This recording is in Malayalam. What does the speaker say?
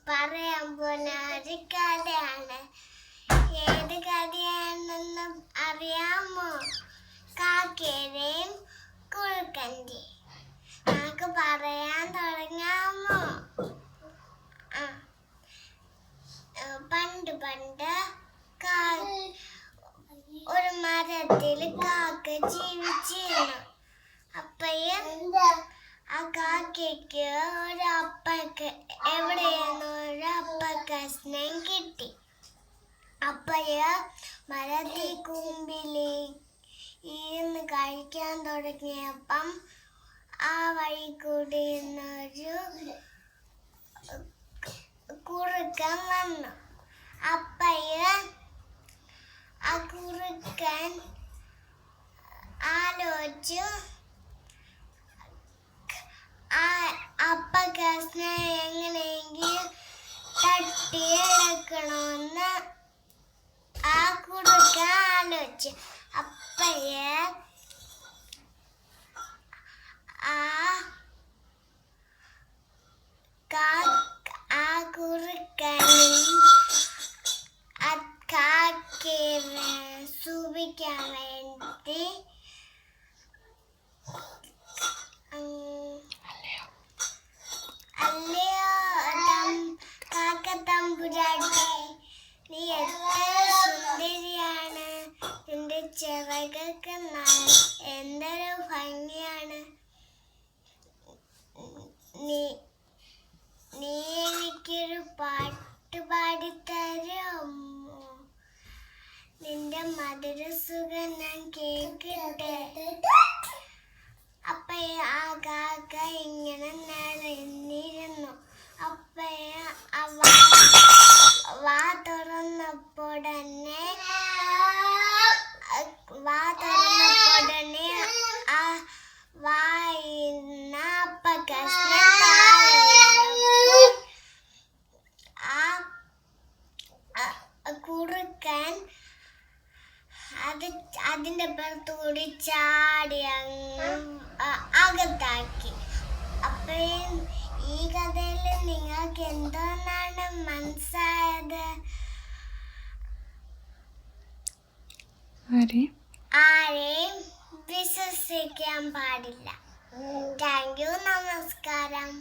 പറയാൻ പോണ ഒരു കഥയാണ്. ഏത് കഥയാണെന്ന് അറിയാമോ? കാക്കയുടെയും കുറുക്കൻ്റെ. നമുക്ക് പറയാൻ തുടങ്ങാമോ? പണ്ട് ഒരു മരത്തിൽ കാക്ക ജീവിച്ചിരുന്നു. അപ്പയും ആ കാക്കയ്ക്ക് എവിടെയെന്ന് ഒരു അപ്പക്കഷ്ണം കിട്ടി. അപ്പയ മരത്തിൽ കൂമ്പില് ഇരുന്ന് കഴിക്കാൻ തുടങ്ങിയപ്പം ആ വഴി കൂടി ഒരു കുറുക്കൻ വന്നു. അപ്പയ ആ കുറുക്കൻ ആലോചിച്ചു, അപ്പക്കഷ്ണം എങ്ങനെയെങ്കിലും തട്ടി എടുക്കണമെന്ന് ആ കുറുക്കൻ ആലോചിച്ചു. അപ്പയ ആ കുറുക്കനും കാക്കയെ സൂപിക്കാൻ വേണ്ടി അല്ലയോ കാക്ക തമ്പുരാട്ടി, നീ എത്ര സുന്ദരിയാണ്, നിന്റെ ചിറകൊക്കെ എന്തൊരു ഭംഗിയാണ്, നീ എനിക്കൊരു പാട്ട് പാടിത്തരുമോ? നിന്റെ മധുരസുഖം ഞാൻ കേൾക്കട്ടെ. അപ്പയ ആ കാക്ക ഇങ്ങനെ നിരന്നിരുന്നു. അപ്പയ വാ തുറന്നപ്പോടനെ ആ വായിന്ന അപ്പക്കഷ്ണം കുറുക്കൻ അതിന്റെ പുറത്തുകൂടി ചാടി അകത്താക്കി. അപ്പോഴും ഈ കഥയിൽ നിങ്ങൾക്ക് എന്തോന്നാണ് മനസ്സായത്? ആരെയും വിശ്വസിക്കാൻ പാടില്ല. താങ്ക് യു, നമസ്കാരം.